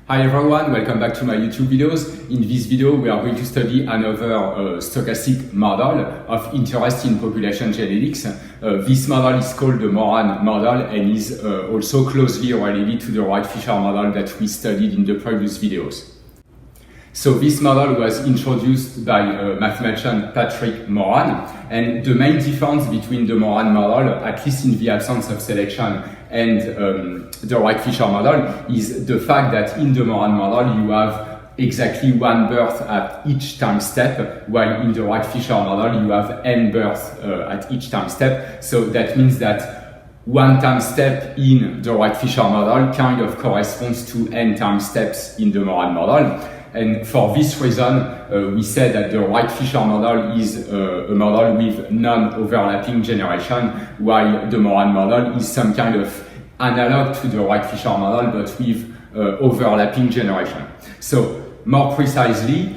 Hi everyone, welcome back to my YouTube videos. In this video, we are going to study another stochastic model of interest in population genetics. This model is called the Moran model and is also closely related to the Wright-Fisher model that we studied in the previous videos. So this model was introduced by mathematician Patrick Moran, and the main difference between the Moran model, at least in the absence of selection, and the Wright-Fisher model is the fact that in the Moran model you have exactly one birth at each time step, while in the Wright-Fisher model you have n births at each time step. So that means that one time step in the Wright-Fisher model kind of corresponds to n time steps in the Moran model. And for this reason, we say that the Wright-Fisher model is a model with non-overlapping generation, while the Moran model is some kind of analog to the Wright-Fisher model, but with overlapping generation. So more precisely,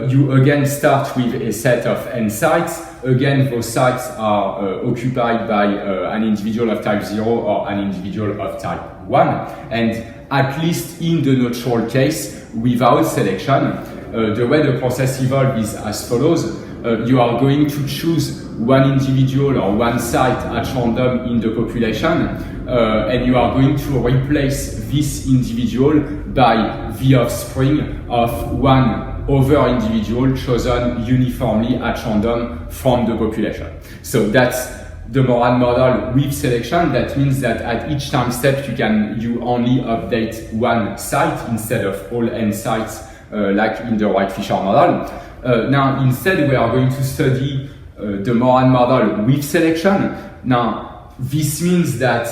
you again start with a set of n sites. Again, those sites are occupied by an individual of type 0 or an individual of type 1. And at least in the neutral case, without selection, the way the process evolves is as follows. You are going to choose one individual or one site at random in the population, and you are going to replace this individual by the offspring of one other individual chosen uniformly at random from the population. So that's the Moran model with selection. That means that at each time step you only update one site instead of all n sites like in the Wright-Fisher model. Now instead we are going to study the Moran model with selection. Now this means that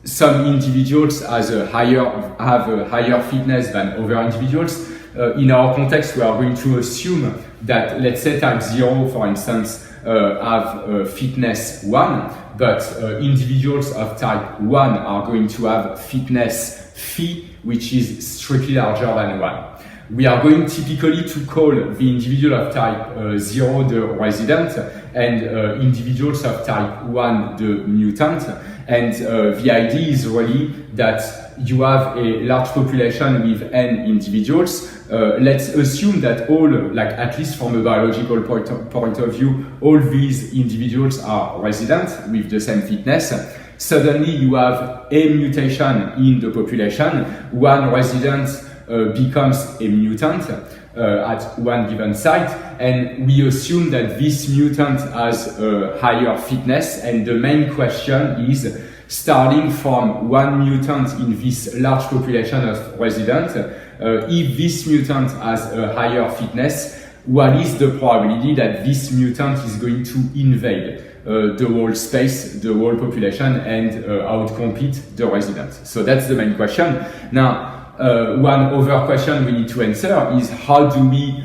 some individuals have a higher fitness than other individuals. In our context, we are going to assume that, let's say type 0, for instance, have fitness 1, but individuals of type 1 are going to have fitness phi, which is strictly larger than 1. We are going typically to call the individual of type 0 the resident and individuals of type 1 the mutant. And the idea is really that you have a large population with n individuals. Let's assume that all, like at least from a biological point of view, all these individuals are resident with the same fitness. Suddenly you have a mutation in the population. One resident becomes a mutant at one given site, and we assume that this mutant has a higher fitness, and the main question is, starting from one mutant in this large population of residents, if this mutant has a higher fitness, what is the probability that this mutant is going to invade the whole space, the whole population, and outcompete the residents? So that's the main question. Now, one other question we need to answer is, how do we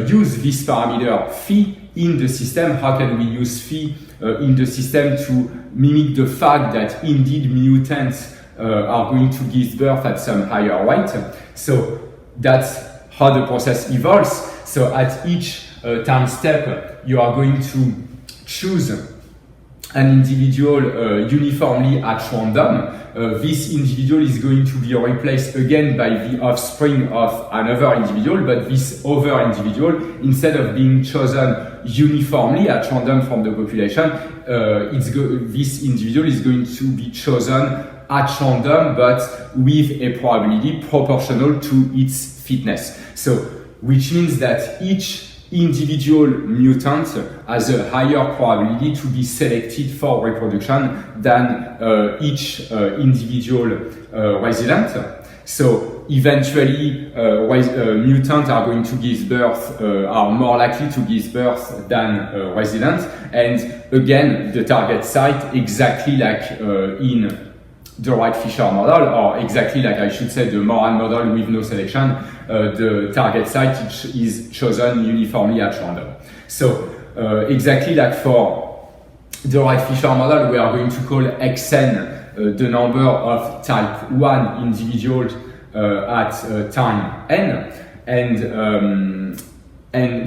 use this parameter phi in the system? How can we use phi in the system to mimic the fact that indeed mutants are going to give birth at some higher rate? So that's how the process evolves. So at each time step, you are going to choose an individual uniformly at random. This individual is going to be replaced again by the offspring of another individual, but this other individual, instead of being chosen uniformly at random from the population, this individual is going to be chosen at random, but with a probability proportional to its fitness. So, which means that each individual mutant has a higher probability to be selected for reproduction than each individual resident. So eventually mutants are going to give birth, are more likely to give birth than residents. And again, the target site, exactly like in the Wright-Fisher model, or exactly like I should say the Moran model with no selection, the target site is chosen uniformly at random. So exactly like for the Wright-Fisher model, we are going to call xn the number of type 1 individuals at time n, and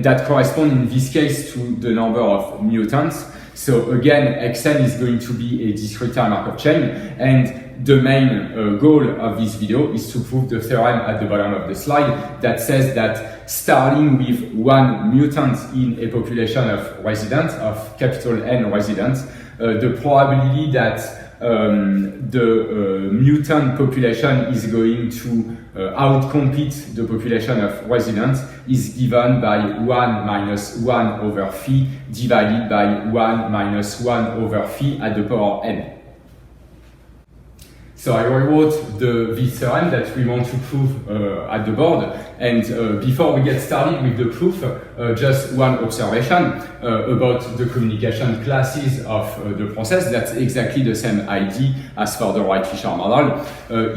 that corresponds in this case to the number of mutants. So again, xn is going to be a discrete Markov chain, and the main goal of this video is to prove the theorem at the bottom of the slide that says that starting with one mutant in a population of residents, of capital N residents, the probability that the mutant population is going to outcompete the population of residents is given by 1 minus 1 over phi divided by 1 minus 1 over phi at the power n. So I rewrote this theorem that we want to prove at the board, and before we get started with the proof, just one observation about the communication classes of the process. That's exactly the same idea as for the Wright-Fisher model.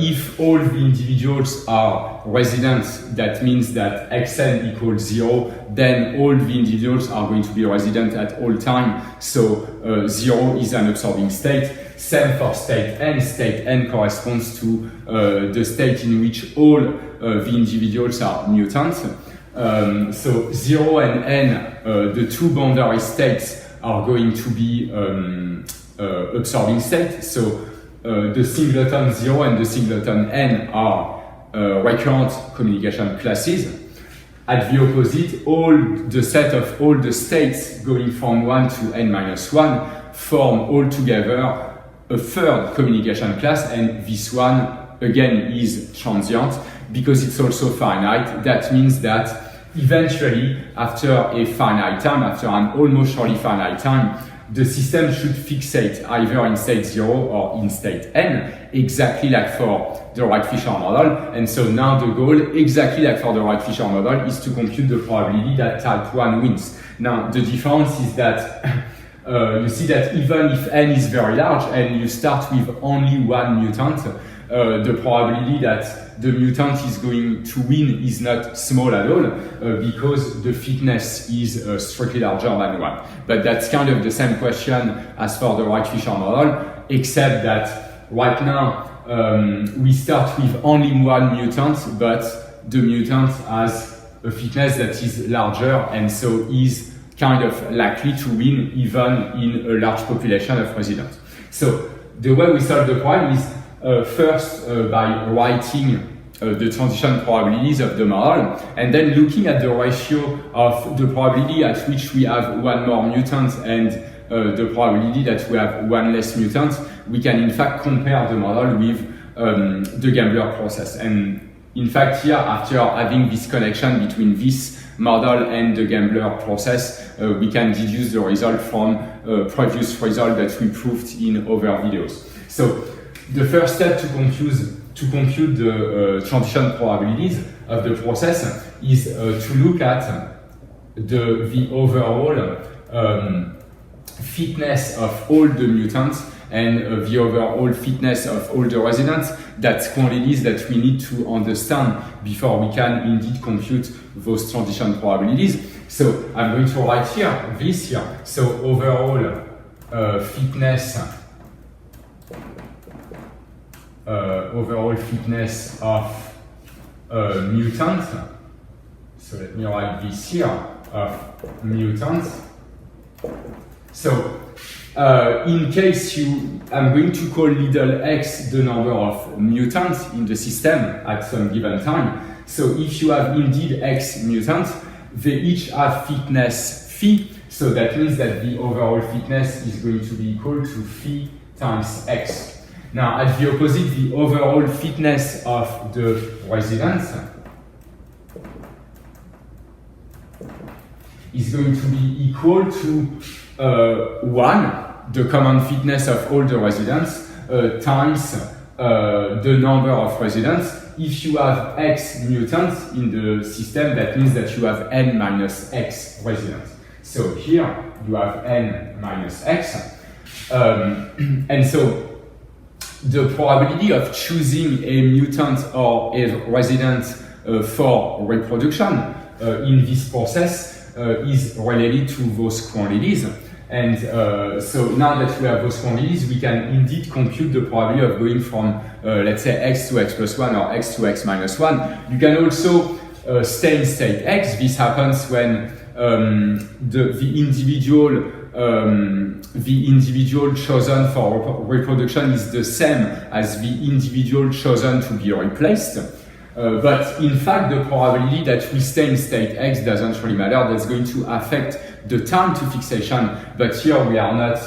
If all the individuals are residents, that means that xn equals 0, then all the individuals are going to be resident at all time, so 0 is an absorbing state. Same for state n. State n corresponds to the state in which all the individuals are mutants. So 0 and n, the two boundary states, are going to be absorbing states. So the singleton 0 and the singleton n are recurrent communication classes. At the opposite, all the set of all the states going from 1 to n minus 1 form all together a third communication class, and this one again is transient because it's also finite. That means that eventually, after a finite time, after an almost surely finite time, the system should fixate either in state 0 or in state n, exactly like for the Wright-Fisher model. And so now the goal, exactly like for the Wright-Fisher model, is to compute the probability that type 1 wins. Now, the difference is that you see that even if n is very large and you start with only one mutant, the probability that the mutant is going to win is not small at all because the fitness is strictly larger than 1. But that's kind of the same question as for the Wright-Fisher model, except that right now we start with only one mutant, but the mutant has a fitness that is larger and so is kind of likely to win even in a large population of residents. So the way we solve the problem is first by writing the transition probabilities of the model, and then looking at the ratio of the probability at which we have one more mutant and the probability that we have one less mutant, we can in fact compare the model with the Gambler process. And in fact here, after having this connection between this model and the Gambler process, we can deduce the result from previous result that we proved in other videos. So the first step to compute the transition probabilities of the process is to look at the overall fitness of all the mutants and the overall fitness of all the residents. That's quantities that we need to understand before we can indeed compute those transition probabilities. So I'm going to write here, this here. So overall fitness of mutant. So let me write this here, of mutants. So in case I'm going to call little x the number of mutants in the system at some given time. So if you have indeed x mutants, they each have fitness phi. So that means that the overall fitness is going to be equal to phi times x. Now, at the opposite, the overall fitness of the residents is going to be equal to 1, the common fitness of all the residents, times the number of residents. If you have x mutants in the system, that means that you have n minus x residents. So here you have n minus x. And so the probability of choosing a mutant or a resident for reproduction in this process is related to those quantities. And so now that we have those quantities, we can indeed compute the probability of going from, let's say, x to x plus 1 or x to x minus 1. You can also stay in state x. This happens when the individual the individual chosen for reproduction is the same as the individual chosen to be replaced. But in fact, the probability that we stay in state X doesn't really matter. That's going to affect the time to fixation. But here we are not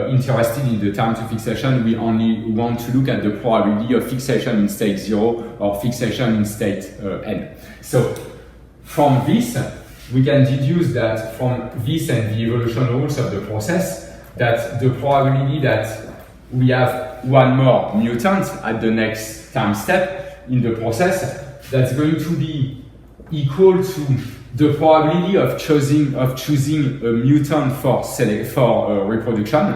interested in the time to fixation. We only want to look at the probability of fixation in state 0 or fixation in state n. So from this, we can deduce that from this and the evolution rules of the process, that the probability that we have one more mutant at the next time step in the process, that's going to be equal to the probability of choosing a mutant for reproduction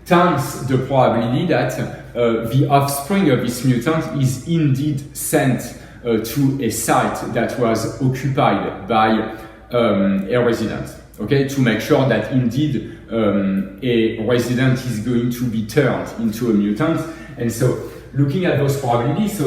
times the probability that the offspring of this mutant is indeed sent to a site that was occupied by a resident. Okay, to make sure that indeed a resident is going to be turned into a mutant. And so looking at those probabilities, so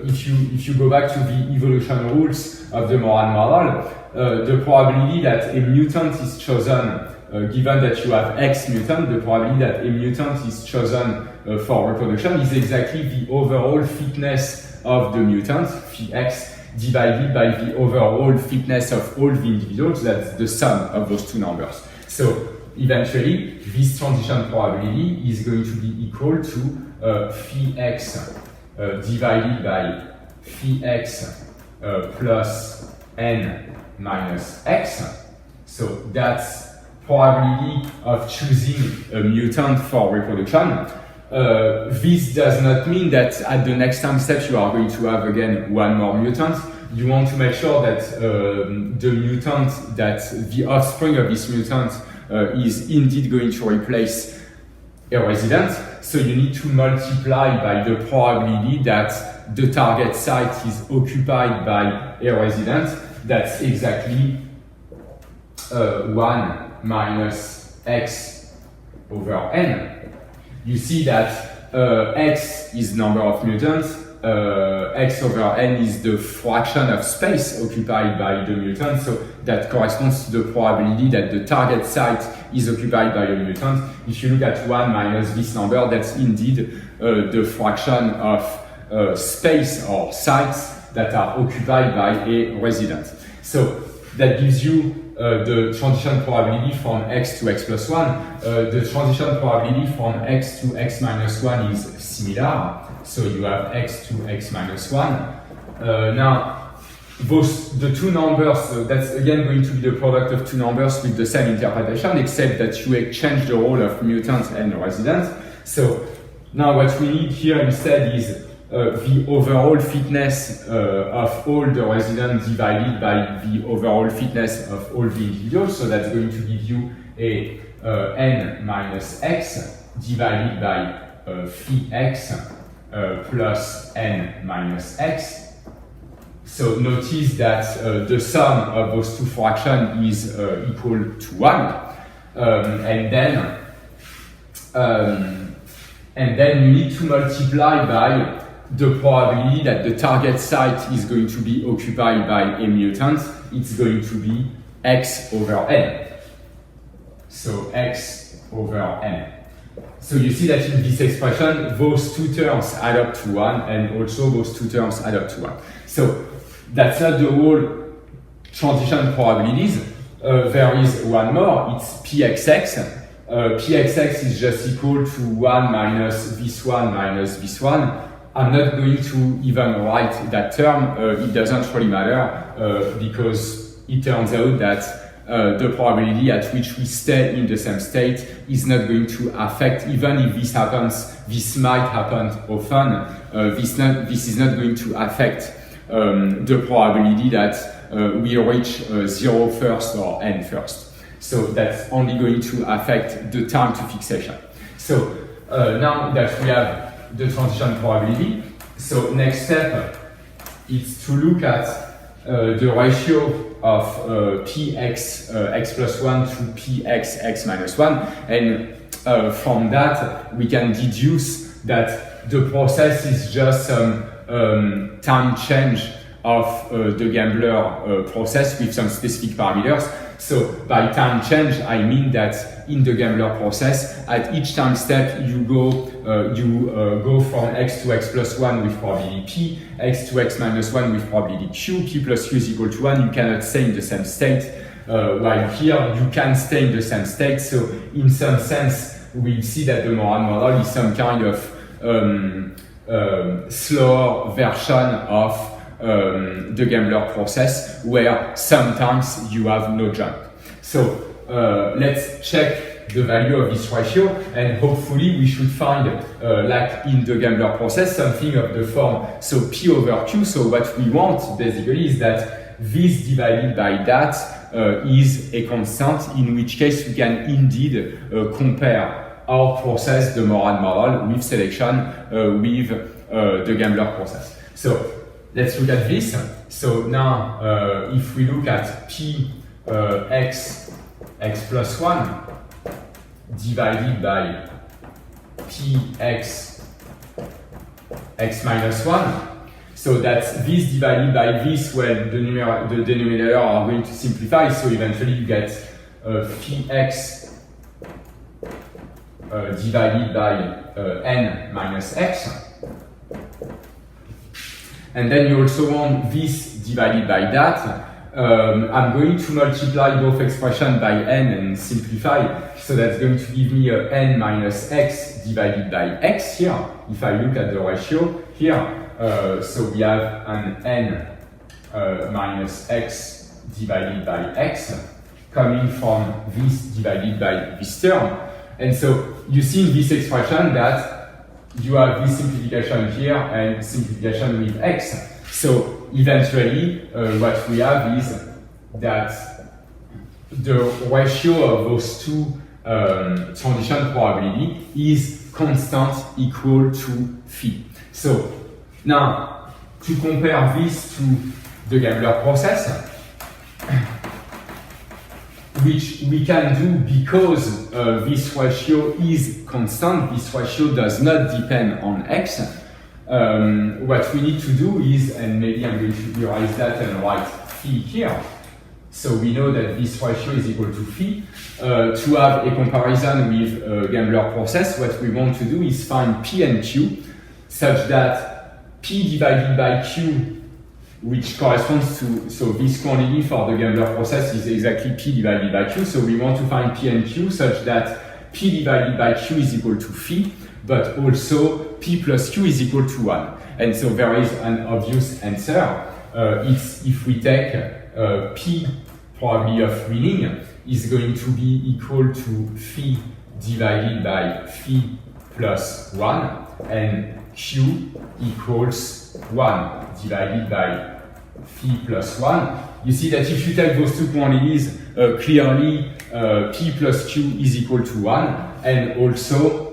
if you go back to the evolution rules of the Moran model, the probability that a mutant is chosen, given that you have X mutant, the probability that a mutant is chosen for reproduction is exactly the overall fitness of the mutant, phi X, divided by the overall fitness of all the individuals. That's the sum of those two numbers. So eventually, this transition probability is going to be equal to phi x divided by phi x plus n minus x. So that's probability of choosing a mutant for reproduction. This does not mean that at the next time step you are going to have again one more mutant. You want to make sure that the mutant, that the offspring of this mutant is indeed going to replace a resident. So you need to multiply by the probability that the target site is occupied by a resident. That's exactly 1 minus x over n. You see that x is number of mutants, x over n is the fraction of space occupied by the mutant, so that corresponds to the probability that the target site is occupied by a mutant. If you look at 1 minus this number, that's indeed the fraction of space or sites that are occupied by a resident. So that gives you the transition probability from x to x plus 1. The transition probability from x to x minus 1 is similar. So you have x to x minus 1. Now, the two numbers, that's again going to be the product of two numbers with the same interpretation, except that you exchange the role of mutant and resident. So now what we need here instead is the overall fitness of all the residents divided by the overall fitness of all the individuals. So that's going to give you a n minus x divided by phi x plus n minus x. So notice that the sum of those two fractions is equal to 1. And then you need to multiply by the probability that the target site is going to be occupied by a mutant. It's going to be x over n. So x over n. So you see that in this expression, those two terms add up to 1, and also those two terms add up to 1. So that's not the whole transition probabilities. There is one more, it's pxx. Pxx is just equal to 1 minus this one minus this one. I'm not going to even write that term. It doesn't really matter because it turns out that the probability at which we stay in the same state is not going to affect, even if this happens, this might happen often, this is not going to affect the probability that we reach 0 first or n first. So that's only going to affect the time to fixation. So now that we have the transition probability, so next step is to look at the ratio of px x plus 1 to px x minus 1, and from that we can deduce that the process is just some time change of the gambler process with some specific parameters. So by time change, I mean that in the gambler process, at each time step, you go from x to x plus 1 with probability p, x to x minus 1 with probability q, p plus q is equal to 1. You cannot stay in the same state, while here you can stay in the same state. So in some sense, we see that the Moran model is some kind of slower version of the gambler process where sometimes you have no jump. So let's check the value of this ratio, and hopefully we should find, like in the gambler process, something of the form, so P over Q. So what we want basically is that this divided by that is a constant, in which case we can indeed compare our process, the Moran model, with selection with the gambler process. So let's look at this. So now, if we look at P x plus 1 divided by P x minus 1, so that's this divided by this, well, the denominator are going to simplify, so eventually you get phi x divided by n minus x. And then you also want this divided by that. I'm going to multiply both expressions by n and simplify, so that's going to give me n minus x divided by x here. If I look at the ratio here, so we have an n minus x divided by x coming from this divided by this term. And so you see in this expression that you have this simplification here and simplification with x. So eventually, what we have is that the ratio of those two transition probability is constant equal to phi. So now, to compare this to the gambler process, which we can do because this ratio is constant, this ratio does not depend on x. What we need to do is, and maybe I'm going to erase that and write phi here. So we know that this ratio is equal to phi. To have a comparison with gambler process, what we want to do is find p and q such that p divided by q, which corresponds to, so this quantity for the gambler process is exactly p divided by q. So we want to find p and q such that p divided by q is equal to phi, but also p plus q is equal to 1. And so there is an obvious answer. It's if we take p probability of winning is going to be equal to phi divided by phi plus 1, and q equals 1 divided by phi plus 1. You see that if you take those two quantities, clearly p plus q is equal to 1, and also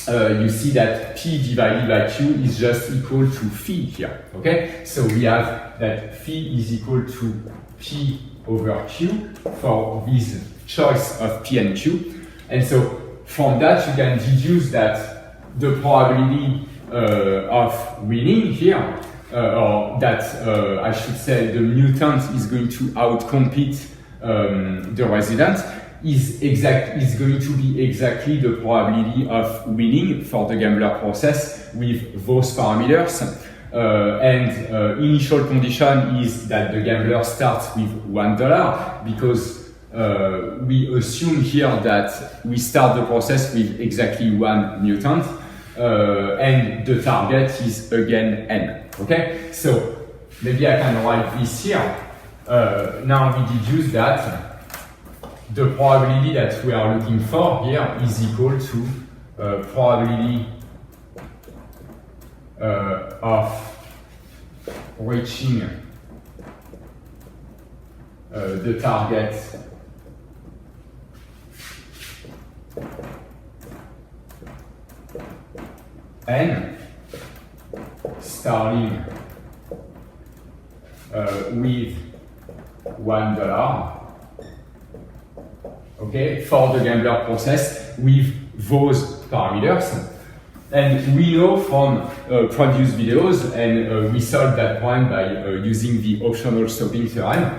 you see that p divided by q is just equal to phi here. Okay, so we have that phi is equal to p over q for this choice of p and q, and so from that you can deduce that the probability of winning here, or that I should say the mutant is going to outcompete the resident, is going to be exactly the probability of winning for the gambler process with those parameters. And initial condition is that the gambler starts with $1 because we assume here that we start the process with exactly one mutant, and the target is again n. Okay, so maybe I can write this here. Now we deduce that the probability that we are looking for here is equal to probability of reaching the target n starting with $1, okay, for the gambler process with those parameters. And we know from previous videos, and we solved that point by using the optional stopping theorem.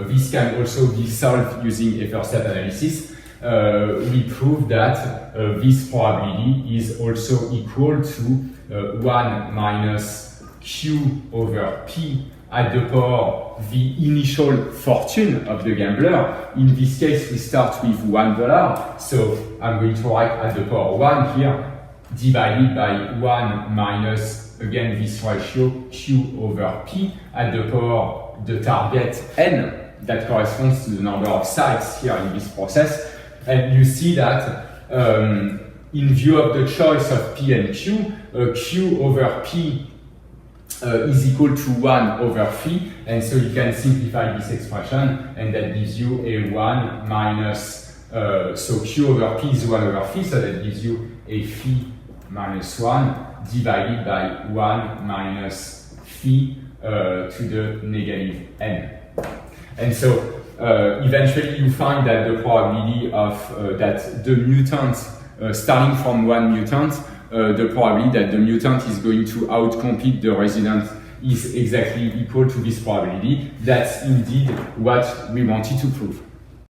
This can also be solved using a first-step analysis. We prove that this probability is also equal to 1 minus Q over P at the power the initial fortune of the gambler. In this case, we start with $1. So I'm going to write at the power 1 here, divided by 1 minus, again, this ratio, Q over P, at the power the target N, that corresponds to the number of sites here in this process. And you see that in view of the choice of P and Q, Q over P is equal to 1 over phi, and so you can simplify this expression, and that gives you a 1 minus, so Q over P is 1 over phi, so that gives you a phi minus 1 divided by 1 minus phi to the negative n. And so eventually you find that the probability of that the mutant, starting from one mutant, the probability that the mutant is going to outcompete the resident is exactly equal to this probability. That's indeed what we wanted to prove.